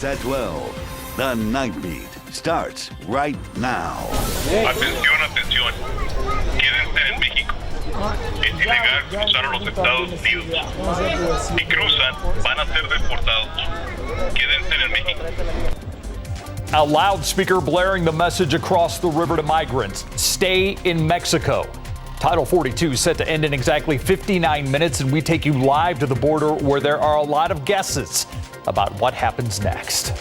At 12, the Nightbeat starts right now. Atención, atención. Quédense en México. Es ilegal cruzar a los Estados Unidos. Si cruzan, van a ser deportados. Quédense en México. A loudspeaker blaring the message across the river to migrants: stay in Mexico. Title 42 is set to end in exactly 59 minutes, and we take you live to the border where there are a lot of guesses about what happens next.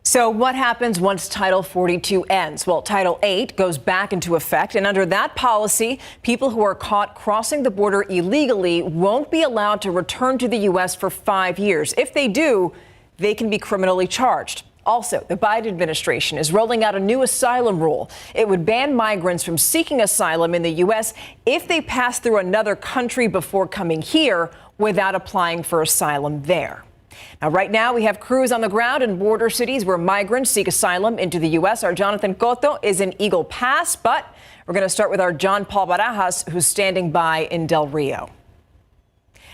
So what happens once Title 42 ends? Well, Title 8 goes back into effect, and under that policy, people who are caught crossing the border illegally won't be allowed to return to the U.S. for 5 years. If they do, they can be criminally charged. Also, the Biden administration is rolling out a new asylum rule. It would ban migrants from seeking asylum in the U.S. if they pass through another country before coming here without applying for asylum there. Now, right now, we have crews on the ground in border cities where migrants seek asylum into the U.S. Our Jonathan Cotto is in Eagle Pass, but we're going to start with our John Paul Barajas, who's standing by in Del Rio.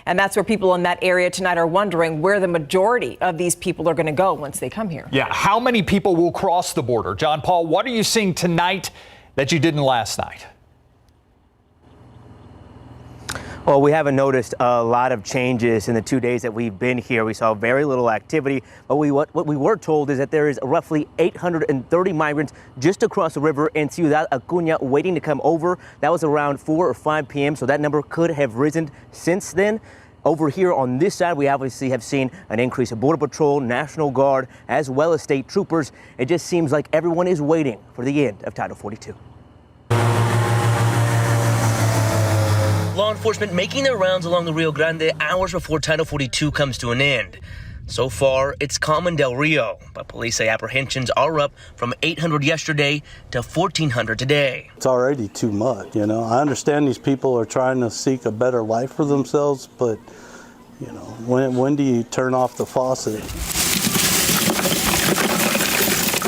And that's where people in that area tonight are wondering where the majority of these people are going to go once they come here. Yeah, how many people will cross the border? John Paul, what are you seeing tonight that you didn't last night? Well, we haven't noticed a lot of changes in the 2 days that we've been here. We saw very little activity, but what we were told is that there is roughly 830 migrants just across the river in Ciudad Acuña waiting to come over. That was around 4 or 5 p.m., so that number could have risen since then. Over here on this side, we obviously have seen an increase of Border Patrol, National Guard, as well as state troopers. It just seems like everyone is waiting for the end of Title 42. Law enforcement making their rounds along the Rio Grande hours before Title 42 comes to an end. So far, it's calm in Del Rio, but police say apprehensions are up from 800 yesterday to 1,400 today. It's already too much, you know. I understand these people are trying to seek a better life for themselves, but, you know, when do you turn off the faucet?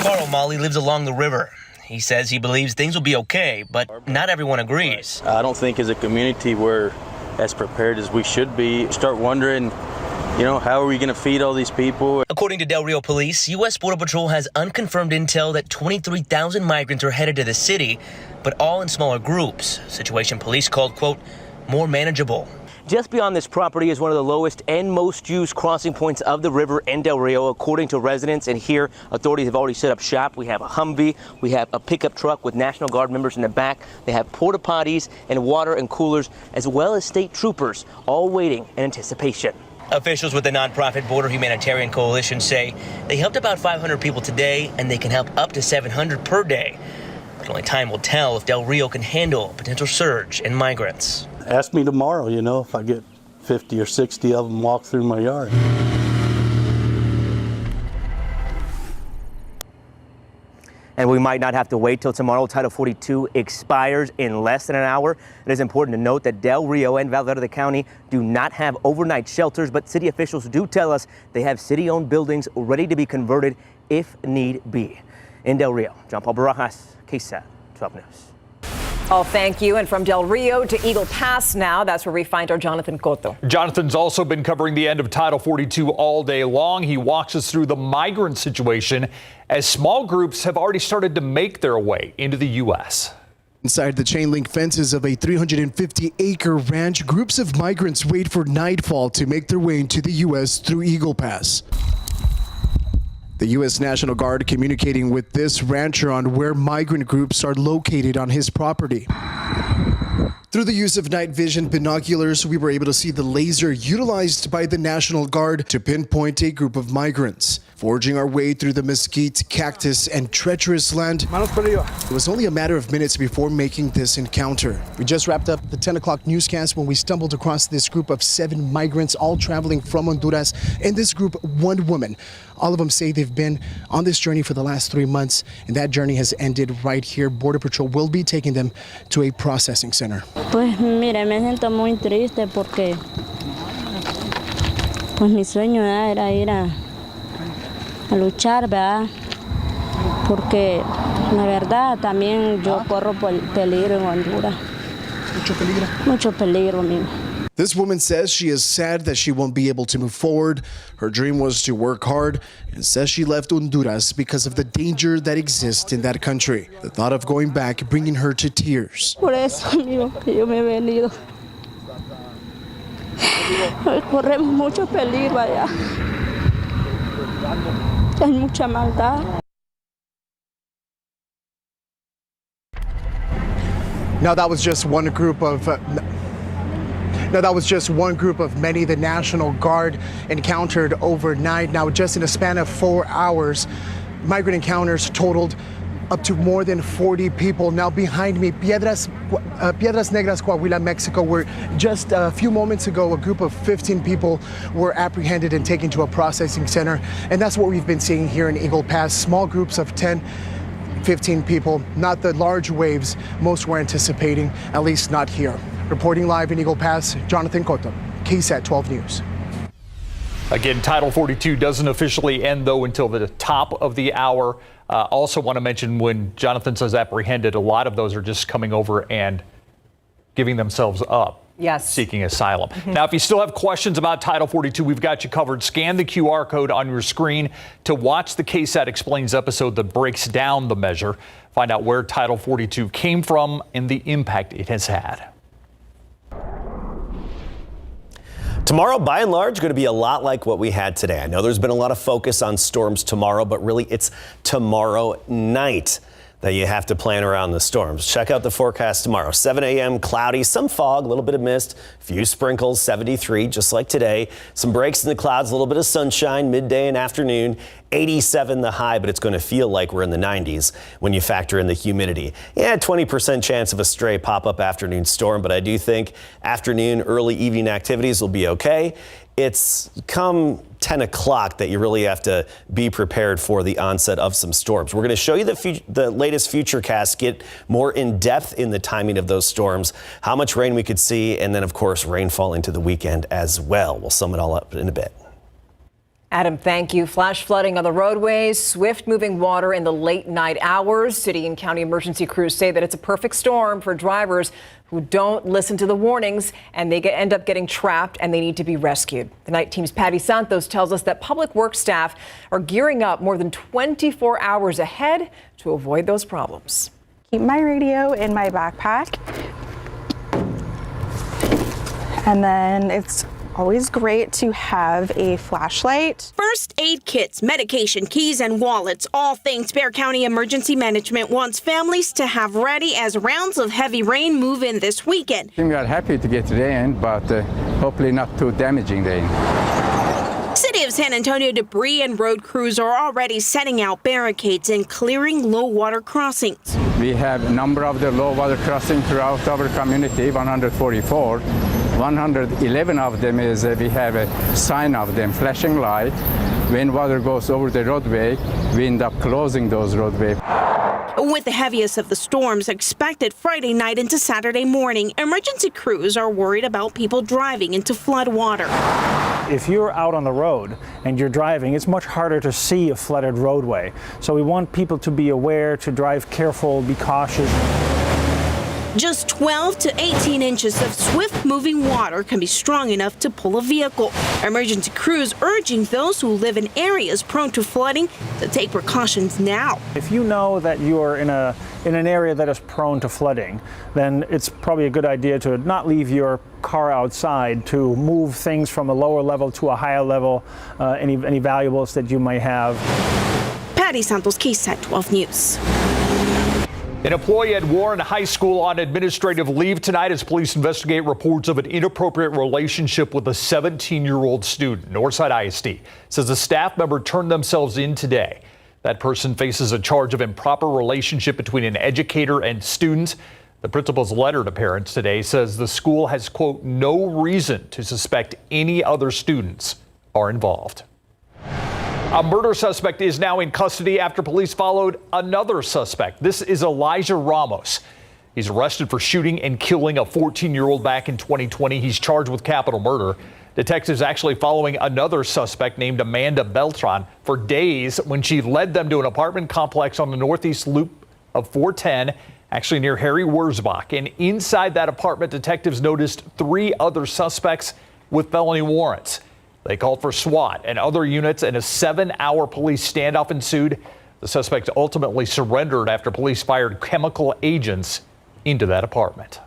Carl Molly lives along the river. He says he believes things will be okay, but not everyone agrees. I don't think as a community we're as prepared as we should be. Start wondering, you know, how are we going to feed all these people? According to Del Rio Police, U.S. Border Patrol has unconfirmed intel that 23,000 migrants are headed to the city, but all in smaller groups. Situation police called, quote, more manageable. Just beyond this property is one of the lowest and most used crossing points of the river in Del Rio, according to residents. And here, authorities have already set up shop. We have a Humvee, we have a pickup truck with National Guard members in the back. They have porta potties and water and coolers, as well as state troopers, all waiting in anticipation. Officials with the nonprofit Border Humanitarian Coalition say they helped about 500 people today, and they can help up to 700 per day. But only time will tell if Del Rio can handle a potential surge in migrants. Ask me tomorrow, you know, if I get 50 or 60 of them walk through my yard. And we might not have to wait till tomorrow. Title 42 expires in less than an hour. It is important to note that Del Rio and Valverde County do not have overnight shelters, but city officials do tell us they have city-owned buildings ready to be converted if need be. In Del Rio, John Paul Barajas, KSAT 12 News. Oh, thank you. And from Del Rio to Eagle Pass now, that's where we find our Jonathan Cotto. Jonathan's also been covering the end of Title 42 all day long. He walks us through the migrant situation as small groups have already started to make their way into the U.S. Inside the chain link fences of a 350-acre ranch, groups of migrants wait for nightfall to make their way into the U.S. through Eagle Pass. The U.S. National Guard communicating with this rancher on where migrant groups are located on his property. Through the use of night vision binoculars, we were able to see the laser utilized by the National Guard to pinpoint a group of migrants. Forging our way through the mesquite, cactus, and treacherous land, it was only a matter of minutes before making this encounter. We just wrapped up the 10 o'clock newscast when we stumbled across this group of 7 migrants, all traveling from Honduras. In this group, 1 woman. All of them say they've been on this journey for the last 3 months, and that journey has ended right here. Border Patrol will be taking them to a processing center. Pues mire, me siento muy triste porque pues mi sueño era ir a luchar, ¿verdad? Porque la verdad también yo corro por peligro en Honduras. Mucho peligro. Mucho peligro, amigo. This woman says she is sad that she won't be able to move forward. Her dream was to work hard and says she left Honduras because of the danger that exists in that country. The thought of going back bringing her to tears. Por eso, amigo, que yo me he venido. Corremos mucho peligro allá. Hay mucha maldad. Now that was just one group of many the National Guard encountered overnight. Now, just in a span of 4 hours, migrant encounters totaled up to more than 40 people. Now behind me, Piedras Negras, Coahuila, Mexico, where just a few moments ago, a group of 15 people were apprehended and taken to a processing center. And that's what we've been seeing here in Eagle Pass, small groups of 10, 15 people, not the large waves most were anticipating, at least not here. Reporting live in Eagle Pass, Jonathan Cotto, KSAT 12 News. Again, Title 42 doesn't officially end, though, until the top of the hour. Also want to mention when Jonathan says apprehended, a lot of those are just coming over and giving themselves up. Yes. Seeking asylum. Now, if you still have questions about Title 42, we've got you covered. Scan the QR code on your screen to watch the KSAT Explains episode that breaks down the measure. Find out where Title 42 came from and the impact it has had. Tomorrow, by and large, going to be a lot like what we had today. I know there's been a lot of focus on storms tomorrow, but really it's tomorrow night that you have to plan around the storms. Check out the forecast tomorrow. 7 a.m. cloudy, some fog, a little bit of mist, few sprinkles, 73 just like today. Some breaks in the clouds, a little bit of sunshine midday and afternoon. 87 the high, but it's going to feel like we're in the 90s when you factor in the humidity. Yeah, 20% chance of a stray pop-up afternoon storm, but I do think afternoon, early evening activities will be okay. It's come 10 o'clock that you really have to be prepared for the onset of some storms. We're going to show you the latest futurecast, get more in depth in the timing of those storms, how much rain we could see, and then, of course, rainfall into the weekend as well. We'll sum it all up in a bit. Adam, thank you. Flash flooding on the roadways, swift moving water in the late night hours. City and county emergency crews say that it's a perfect storm for drivers who don't listen to the warnings and they end up getting trapped and they need to be rescued. The night team's Patty Santos tells us that public works staff are gearing up more than 24 hours ahead to avoid those problems. Keep my radio in my backpack. And then it's always great to have a flashlight. First aid kits, medication, keys, and wallets, all things Bexar County Emergency Management wants families to have ready as rounds of heavy rain move in this weekend. We are happy to get rain, but hopefully not too damaging rain. City of San Antonio debris and road crews are already setting out barricades and clearing low water crossings. We have a number of the low water crossings throughout our community, 144. 111 of them is we have a sign of them, flashing light. When water goes over the roadway, we end up closing those roadways. With the heaviest of the storms expected Friday night into Saturday morning, emergency crews are worried about people driving into flood water. If you're out on the road and you're driving, it's much harder to see a flooded roadway. So we want people to be aware, to drive careful, be cautious. Just 12 to 18 inches of swift-moving water can be strong enough to pull a vehicle. Emergency crews urging those who live in areas prone to flooding to take precautions now. If you know that you're in an area that is prone to flooding, then it's probably a good idea to not leave your car outside, to move things from a lower level to a higher level, any valuables that you might have. Patty Santos, KSAT 12 News. An employee at Warren High School on administrative leave tonight as police investigate reports of an inappropriate relationship with a 17-year-old student. Northside ISD says a staff member turned themselves in today. That person faces a charge of improper relationship between an educator and student. The principal's letter to parents today says the school has, quote, no reason to suspect any other students are involved. A murder suspect is now in custody after police followed another suspect. This is Elijah Ramos. He's arrested for shooting and killing a 14-year-old back in 2020. He's charged with capital murder. Detectives actually following another suspect named Amanda Beltran for days when she led them to an apartment complex on the northeast loop of 410 actually near Harry Wurzbach. And inside that apartment, detectives noticed 3 other suspects with felony warrants. They called for SWAT and other units, and a 7-hour police standoff ensued. The suspect ultimately surrendered after police fired chemical agents into that apartment.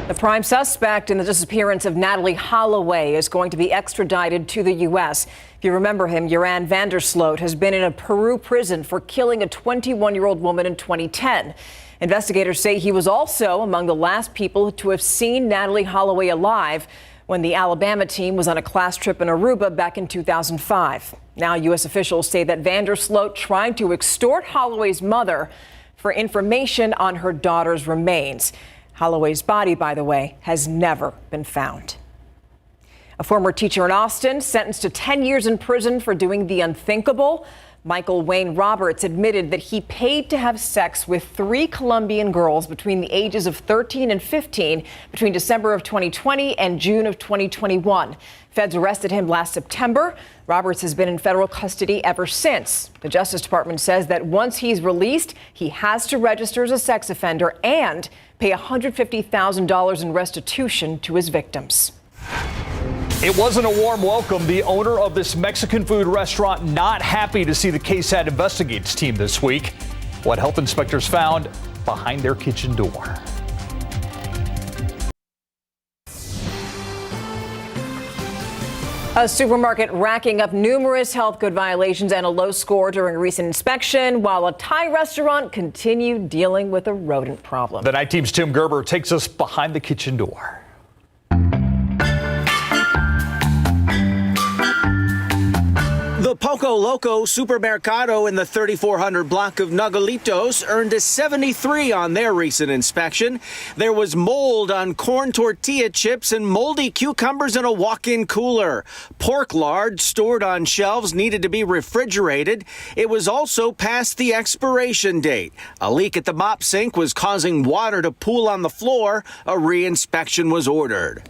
The prime suspect in the disappearance of Natalie Holloway is going to be extradited to the U.S. If you remember him, Joran Vandersloot has been in a Peru prison for killing a 21-year-old woman in 2010. Investigators say he was also among the last people to have seen Natalie Holloway alive when the Alabama team was on a class trip in Aruba back in 2005. Now, U.S. officials say that Vandersloot tried to extort Holloway's mother for information on her daughter's remains. Holloway's body, by the way, has never been found. A former teacher in Austin sentenced to 10 years in prison for doing the unthinkable. Michael Wayne Roberts admitted that he paid to have sex with 3 Colombian girls between the ages of 13 and 15 between December of 2020 and June of 2021. Feds arrested him last September. Roberts has been in federal custody ever since. The Justice Department says that once he's released, he has to register as a sex offender and pay $150,000 in restitution to his victims. It wasn't a warm welcome. The owner of this Mexican food restaurant not happy to see the KSAT Investigates team this week. What health inspectors found behind their kitchen door. A supermarket racking up numerous health code violations and a low score during a recent inspection, while a Thai restaurant continued dealing with a rodent problem. The Night Team's Tim Gerber takes us behind the kitchen door. The Poco Loco Supermercado in the 3400 block of Nogalitos earned a 73 on their recent inspection. There was mold on corn tortilla chips and moldy cucumbers in a walk-in cooler. Pork lard stored on shelves needed to be refrigerated. It was also past the expiration date. A leak at the mop sink was causing water to pool on the floor. A re-inspection was ordered.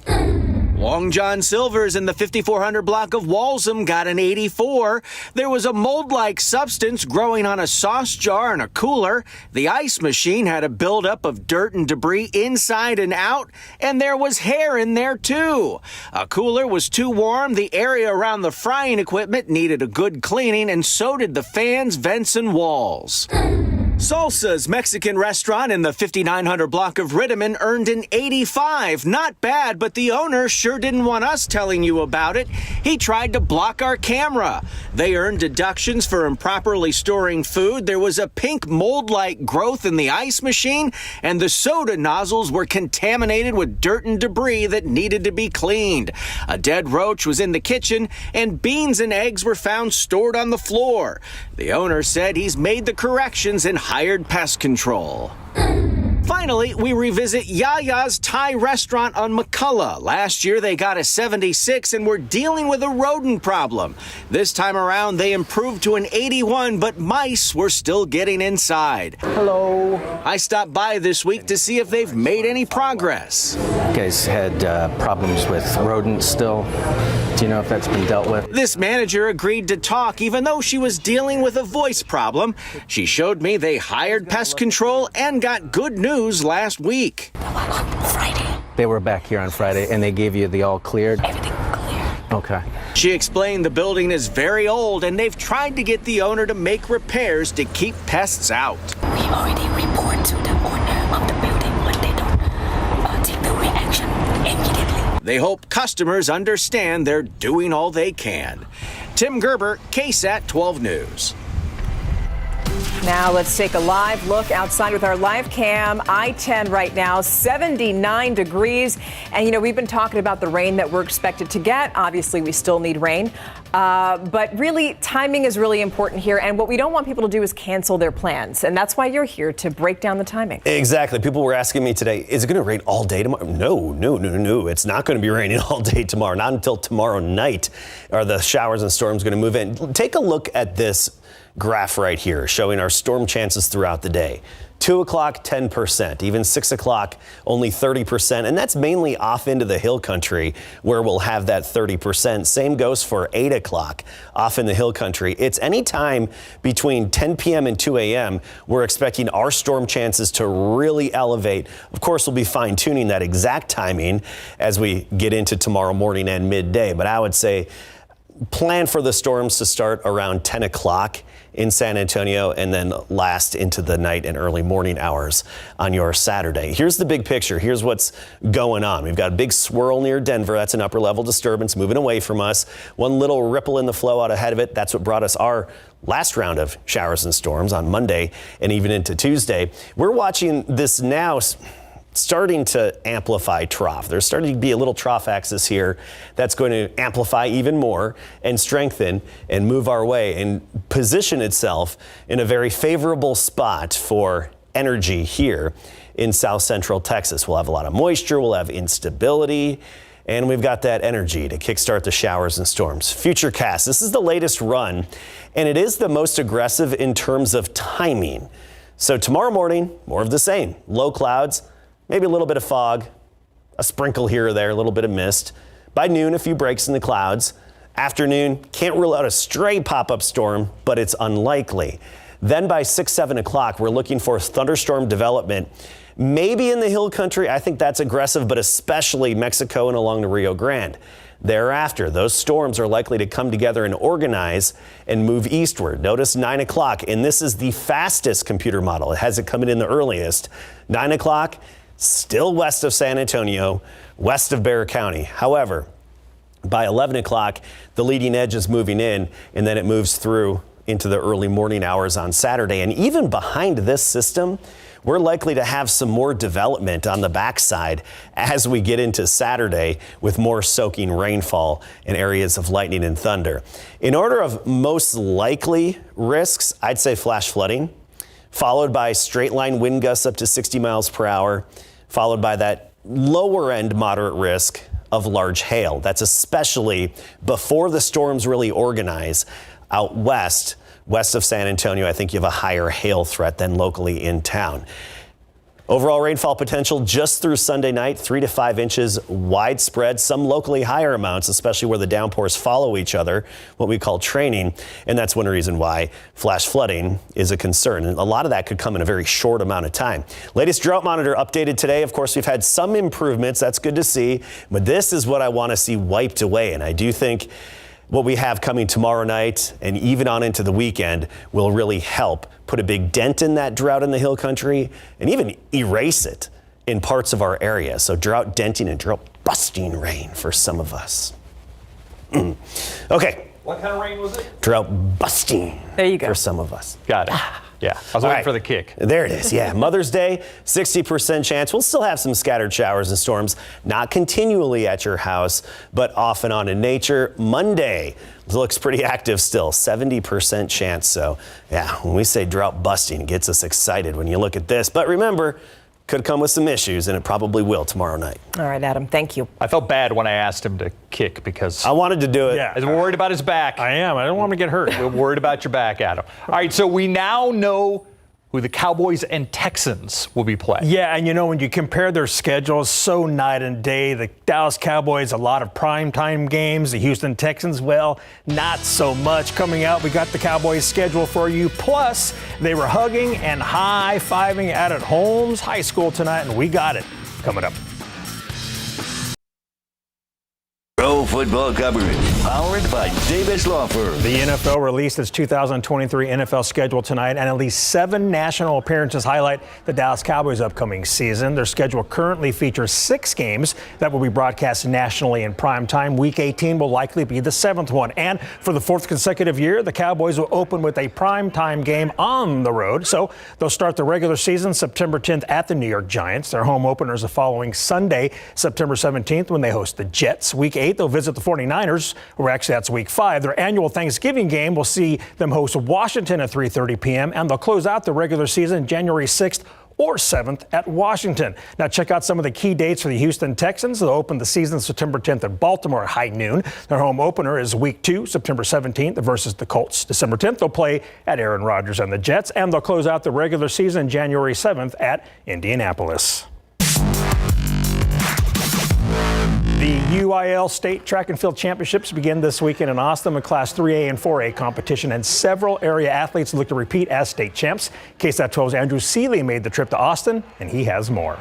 Long John Silver's in the 5400 block of Walsham got an 84. There was a mold-like substance growing on a sauce jar and a cooler. The ice machine had a buildup of dirt and debris inside and out, and there was hair in there too. A cooler was too warm. The area around the frying equipment needed a good cleaning, and so did the fans, vents, and walls. Salsa's Mexican restaurant in the 5900 block of Rittiman earned an 85. Not bad, but the owner sure didn't want us telling you about it. He tried to block our camera. They earned deductions for improperly storing food. There was a pink mold-like growth in the ice machine, and the soda nozzles were contaminated with dirt and debris that needed to be cleaned. A dead roach was in the kitchen, and beans and eggs were found stored on the floor. The owner said he's made the corrections and hired pest control. Finally, we revisit Yaya's Thai restaurant on McCullough. Last year, they got a 76 and were dealing with a rodent problem. This time around, they improved to an 81, but mice were still getting inside. Hello. I stopped by this week to see if they've made any progress. You guys had problems with rodents still. Do you know if that's been dealt with? This manager agreed to talk, even though she was dealing with a voice problem. She showed me they hired pest control and got good news last week. Friday. They were back here on Friday, and they gave you the all cleared? Everything clear. Okay. She explained the building is very old, and they've tried to get the owner to make repairs to keep pests out. We already report to the owner of the building, but they don't take the reaction immediately. They hope customers understand they're doing all they can. Tim Gerber, KSAT 12 News. Now let's take a live look outside with our live cam. I-10 right now, 79 degrees. And, you know, we've been talking about the rain that we're expected to get. Obviously, we still need rain. But really, timing is really important here. And what we don't want people to do is cancel their plans. And that's why you're here to break down the timing. Exactly. People were asking me today, is it going to rain all day tomorrow? No. It's not going to be raining all day tomorrow. Not until tomorrow night are the showers and storms going to move in. Take a look at this graph right here showing our storm chances throughout the day. 2 o'clock, 10%. Even 6 o'clock, only 30%. And that's mainly off into the hill country where we'll have that 30%. Same goes for 8 o'clock off in the hill country. It's any time between 10 p.m. and 2 a.m. we're expecting our storm chances to really elevate. Of course, we'll be fine tuning that exact timing as we get into tomorrow morning and midday. But I would say plan for the storms to start around 10 o'clock in San Antonio and then last into the night and early morning hours on your Saturday. Here's the big picture. Here's what's going on. We've got a big swirl near Denver. That's an upper level disturbance moving away from us. One little ripple in the flow out ahead of it. That's what brought us our last round of showers and storms on Monday and even into Tuesday. We're watching this now starting to amplify trough. There's starting to be a little trough axis here that's going to amplify even more and strengthen and move our way and position itself in a very favorable spot for energy here in south central Texas. We'll have a lot of moisture, we'll have instability, and we've got that energy to kickstart the showers and storms. Futurecast, this is the latest run, and it is the most aggressive in terms of timing. So tomorrow morning, more of the same. Low clouds, maybe a little bit of fog, a sprinkle here or there, a little bit of mist. By noon, a few breaks in the clouds. Afternoon, can't rule out a stray pop-up storm, but it's unlikely. Then by 6, 7 o'clock, we're looking for thunderstorm development. Maybe in the hill country, I think that's aggressive, but especially Mexico and along the Rio Grande. Thereafter, those storms are likely to come together and organize and move eastward. Notice 9 o'clock, and this is the fastest computer model. It has it coming in the earliest. 9 o'clock, still west of San Antonio, west of Bexar County. However, by 11 o'clock, the leading edge is moving in, and then it moves through into the early morning hours on Saturday. And even behind this system, we're likely to have some more development on the backside as we get into Saturday with more soaking rainfall and areas of lightning and thunder. In order of most likely risks, I'd say flash flooding, followed by straight line wind gusts up to 60 miles per hour, followed by that lower end moderate risk of large hail. That's especially before the storms really organize out west of San Antonio. I think you have a higher hail threat than locally in town. Overall rainfall potential just through Sunday night, 3 to 5 inches widespread, some locally higher amounts, especially where the downpours follow each other, what we call training. And that's one reason why flash flooding is a concern. And a lot of that could come in a very short amount of time. Latest drought monitor updated today. Of course, we've had some improvements. That's good to see. But this is what I want to see wiped away. And I do think what we have coming tomorrow night and even on into the weekend will really help put a big dent in that drought in the hill country and even erase it in parts of our area. So drought denting and drought busting rain for some of us. Okay. What kind of rain was it? Drought busting. There you go. For some of us. Got it. Yeah, I was waiting for the kick. There it is. Yeah, Mother's Day, 60% chance. We'll still have some scattered showers and storms, not continually at your house, but off and on in nature. Monday looks pretty active still, 70% chance. So, yeah, when we say drought busting, it gets us excited when you look at this. But remember, could come with some issues, and it probably will tomorrow night. All right, Adam, thank you. I felt bad when I asked him to kick because I wanted to do it. Yeah, I was worried about his back. I am. I don't want him to get hurt. We're worried about your back, Adam. All right, so we now know who the Cowboys and Texans will be playing. Yeah, and you know, when you compare their schedules, so night and day. The Dallas Cowboys, a lot of primetime games. The Houston Texans, well, not so much. Coming out, we got the Cowboys schedule for you. Plus, they were hugging and high-fiving out at Holmes High School tonight, and we got it coming up. Pro football coverage, powered by Davis Law Firm. The NFL released its 2023 NFL schedule tonight, and at least 7 national appearances highlight the Dallas Cowboys' upcoming season. Their schedule currently features 6 games that will be broadcast nationally in prime time. Week 18 will likely be the 7th one. And for the 4th consecutive year, the Cowboys will open with a prime time game on the road. So they'll start the regular season September 10th at the New York Giants. Their home opener is the following Sunday, September 17th, when they host the Jets. Week 8, they'll visit the 49ers, or actually that's week 5. Their annual Thanksgiving game will see them host Washington at 3:30 p.m. and they'll close out the regular season January 6th or 7th at Washington. Now check out some of the key dates for the Houston Texans. They'll open the season September 10th at Baltimore at high noon. Their home opener is week 2, September 17th versus the Colts. December 10th, they'll play at Aaron Rodgers and the Jets, and they'll close out the regular season January 7th at Indianapolis. The UIL State Track and Field Championships begin this weekend in Austin with Class 3A and 4A competition, and several area athletes look to repeat as state champs. KSAT 12's Andrew Seeley made the trip to Austin, and he has more.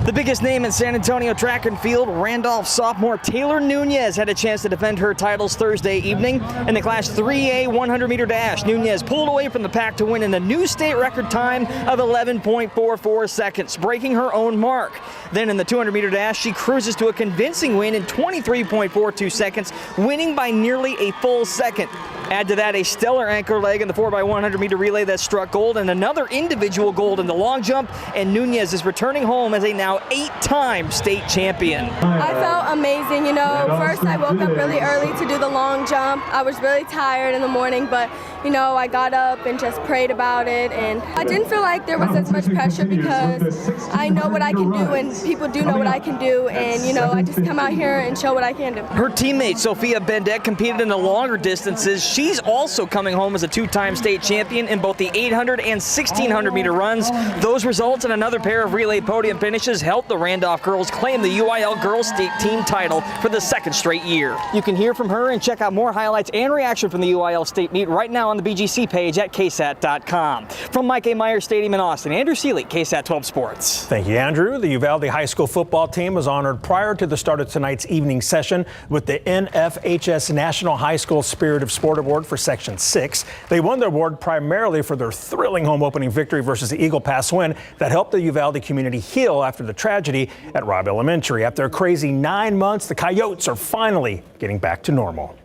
The biggest name in San Antonio track and field, Randolph sophomore Taylor Nunez had a chance to defend her titles Thursday evening. In the Class 3A 100-meter dash, Nunez pulled away from the pack to win in a new state record time of 11.44 seconds, breaking her own mark. Then in the 200-meter dash, she cruises to a convincing win in 23.42 seconds, winning by nearly a full second. Add to that a stellar anchor leg in the 4x100-meter relay that struck gold, and another individual gold in the long jump, and Nunez is returning home as a now 8-time state champion. I felt amazing. First I woke up really early to do the long jump. I was really tired in the morning, but I got up and just prayed about it, and I didn't feel like there was as much pressure because I know what I can do and people do know what I can do, and I just come out here and show what I can do. Her teammate Sophia Bendet competed in the longer distances. She's also coming home as a 2-time state champion in both the 800 and 1600 meter runs. Those results and another pair of relay podium finishes helped the Randolph girls claim the UIL girls state team title for the 2nd straight year. You can hear from her and check out more highlights and reaction from the UIL state meet right now on the BGC page at KSAT.com. From Mike A. Myers Stadium in Austin, Andrew Seeley, KSAT 12 Sports. Thank you, Andrew. The Uvalde High School football team was honored prior to the start of tonight's evening session with the NFHS National High School Spirit of Sport Award for Section 6. They won the award primarily for their thrilling home opening victory versus the Eagle Pass win that helped the Uvalde community heal after the tragedy at Robb Elementary. After a crazy 9 months, the Coyotes are finally getting back to normal.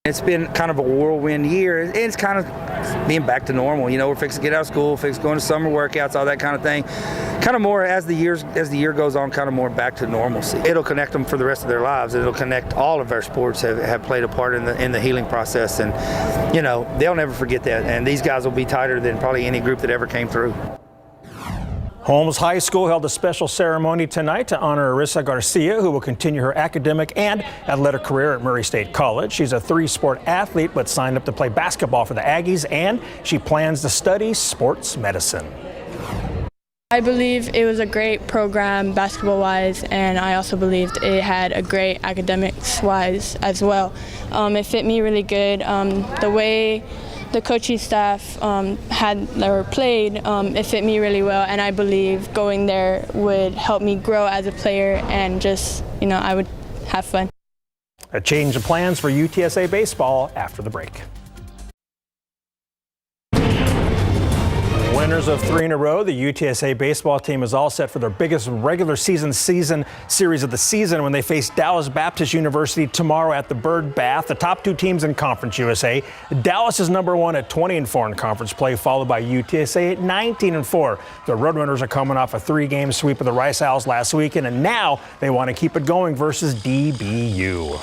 It's been kind of a whirlwind year, and it's kind of being back to normal. We're fixing to get out of school, fixing going to summer workouts, all that kind of thing. Kind of more as the year goes on, kind of more back to normalcy. It'll connect them for the rest of their lives. It'll connect all of our sports have played a part in the healing process, and they'll never forget that. And these guys will be tighter than probably any group that ever came through. Holmes High School held a special ceremony tonight to honor Arissa Garcia, who will continue her academic and athletic career at Murray State College. She's a 3-sport athlete, but signed up to play basketball for the Aggies, and she plans to study sports medicine. I believe it was a great program basketball-wise, and I also believed it had a great academics-wise as well. It fit me really good. The way the coaching staff played, it fit me really well, and I believe going there would help me grow as a player and just, I would have fun. A change of plans for UTSA baseball after the break. Winners of 3 in a row, the UTSA baseball team is all set for their biggest regular season series of the season when they face Dallas Baptist University tomorrow at the Bird Bath. The top 2 teams in Conference USA. Dallas is number 1 at 20-4 in conference play, followed by UTSA at 19-4. The Roadrunners are coming off a 3-game sweep of the Rice Owls last weekend, and now they want to keep it going versus DBU.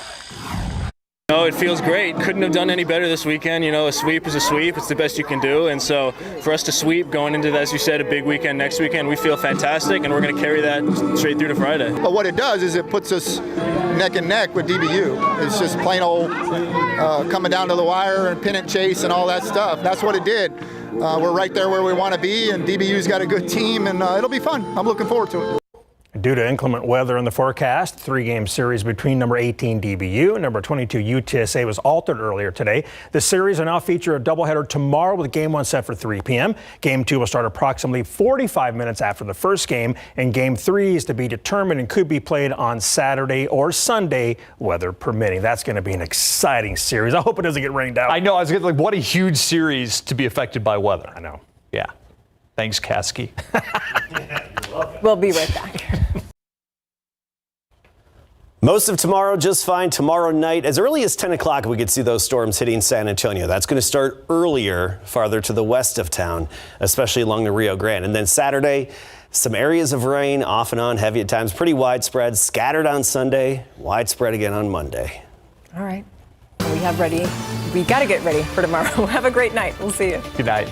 It feels great. Couldn't have done any better this weekend. A sweep is a sweep. It's the best you can do. And so for us to sweep going into, as you said, a big weekend next weekend, we feel fantastic, and we're going to carry that straight through to Friday. But what it does is it puts us neck and neck with DBU. It's just plain old coming down to the wire and pennant chase and all that stuff. That's what it did. We're right there where we want to be, and DBU's got a good team, and it'll be fun. I'm looking forward to it. Due to inclement weather in the forecast, 3-game series between number 18 DBU and number 22 UTSA was altered earlier today. The series will now feature a doubleheader tomorrow with Game 1 set for 3 p.m. Game 2 will start approximately 45 minutes after the first game, and Game 3 is to be determined and could be played on Saturday or Sunday, weather permitting. That's going to be an exciting series. I hope it doesn't get rained out. I know. I was like, what a huge series to be affected by weather. I know. Yeah. Thanks, Kasky. We'll be right back. Most of tomorrow just fine. Tomorrow night, as early as 10 o'clock, we could see those storms hitting San Antonio. That's going to start earlier, farther to the west of town, especially along the Rio Grande. And then Saturday, some areas of rain off and on, heavy at times, pretty widespread, scattered on Sunday, widespread again on Monday. All right. We got to get ready for tomorrow. Have a great night. We'll see you. Good night.